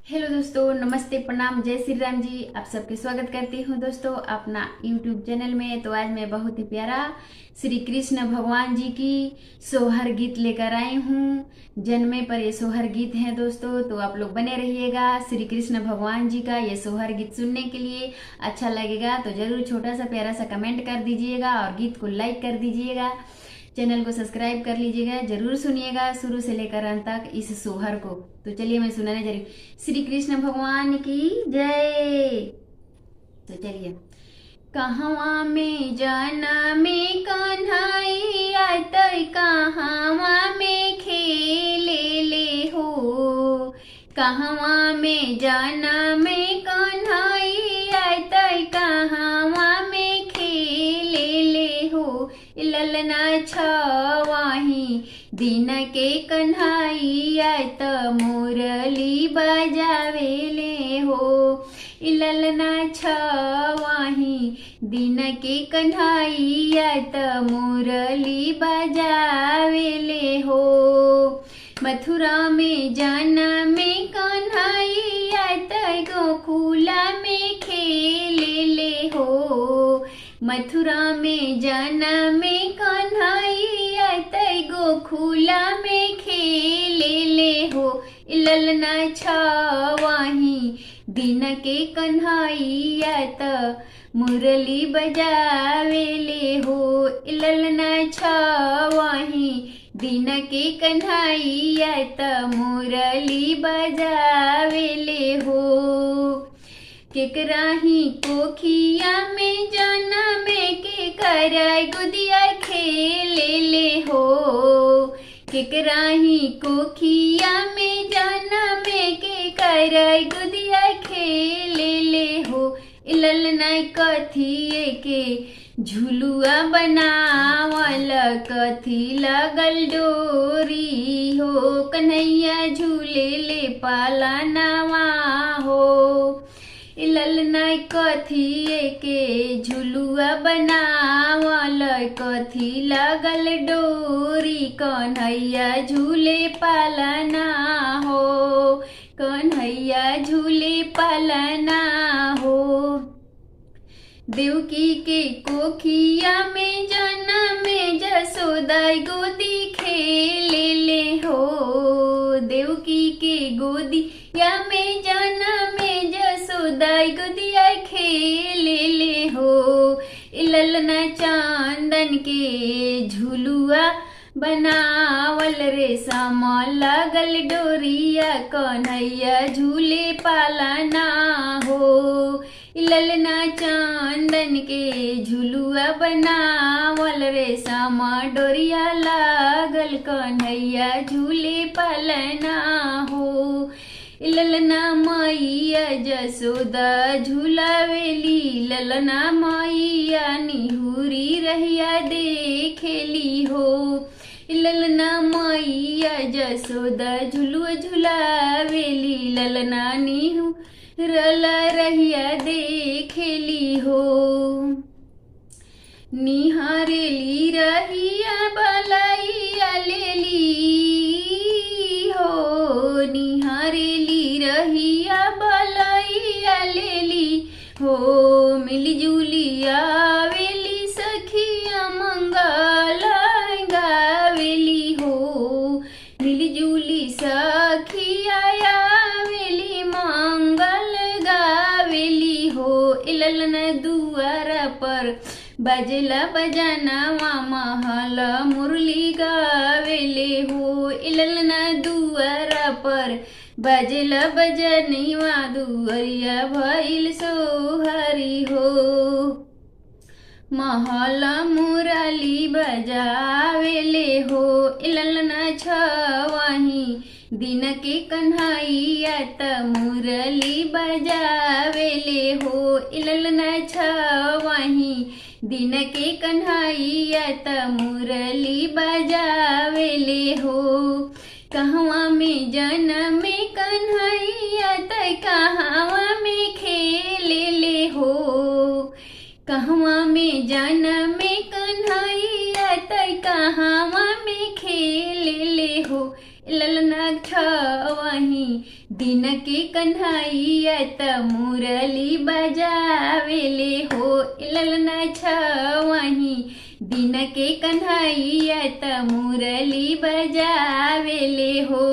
Hello दोस्तों, नमस्ते, प्रणाम, जय श्री राम जी। आप सबके स्वागत करती हूँ दोस्तों अपना यूट्यूब चैनल में। तो आज मैं बहुत ही प्यारा श्री कृष्ण भगवान जी की सोहर गीत लेकर आई हूँ। जन्मे पर ये सोहर गीत है दोस्तों, तो आप लोग बने रहिएगा। श्री कृष्ण भगवान जी का ये सोहर गीत सुनने के लिए अच्छा लगेगा तो जरूर छोटा सा प्यारा सा कमेंट कर दीजिएगा और गीत को लाइक कर दीजिएगा। चैनल को सब्सक्राइब कर लीजिएगा। जरूर सुनिएगा शुरू से लेकर अंत तक इस सोहर को। तो चलिए मैं सुनाने जा रही हूँ। श्री कृष्ण भगवान की जय। तो चलिए। कहवा में जाना में कन्हैया तय कहवा में खेले ले हो। कहवा में जाना में कन्हैया तय कहवा में खेले ले हो। ललना छवाही दिन के कन्हैया त मुरली बजावे ले हो। ललना छवाही दिन के कन्हैया त मुरली बजावे ले हो। मथुरा में जाना में कन्हैया त गोकुला में खेले ले हो। मथुरा में जाना में कन्हैया तय गोकुला में खेले ले हो। ललना छवाही दिन के कन्हैया त मुरली बजावे ले हो। ललना छवाही दिन के कन्हैया त मुरली बजावे ले हो। केकराही कोखिया में जाना में के कराय गुदिया खेले ले हो। केकराही कोखिया में जाना में के कराय गुदिया खेले ले हो। ललना कथिए के झुलुआ बनावल कथी लगल डोरी हो। कन्हैया झूले ले पाला नवा हो। ललना कथिए के झुलुआ बनावल कथी लगल डोरी। कन्हैया झूले पालना हो। कन्हैया झूले पालना हो। देवकी के कोखिया में जाना में जसोदा गोदी खेले ले हो। देवकी के गोदिया में जाना में जसोदा गोदिया खेले ले हो। ललना चांदन के झुलुआ बनावल रेशम लगल डोरिया। कन्हैया झूले पालना हो। ललना चांदन के झुलुआ बनावल रेशम डोरिया लागल। कन्हैया झूले पालना हो। ललना मैया जसोदा झूलावेली। ललना मैया निहुरी रहिया देखेली हो। ललना मैया जसोदा झुलुआ झुलावेली। ललना निहुरला रहिया देखेली हो। निहारेली रहिया बलैया लेली हो। निहारेली रहिया बलैया लेली हो। मिली जुली आवेली सखिया मंगल गावेली हो। मिली जुली सखिया आवेली मंगल गावेली हो। ललना दुआरा पर बजला बजाना महल मुरली गावेले हो। ललना दुआरा पर बजला बजनवा दुअरिया भइल सोहरी हो। महल मुरली बजावेले हो। ललना छवाही दिन के कन्हैया त मुरली बजावेले हो। ललना छवाही दिन के कन्हैया त मुरली बजावेले हो। कहवा में जन्म में कन्हैया त कहवा में खेले ले हो। कहवा में जन्म में कन्हैया त कहवा में खेले ले हो। ललना छवही दिन के कन्हैया त मुरली बजावेले हो, ललना छवही दिन के कन्हैया त मुरली बजावेले हो।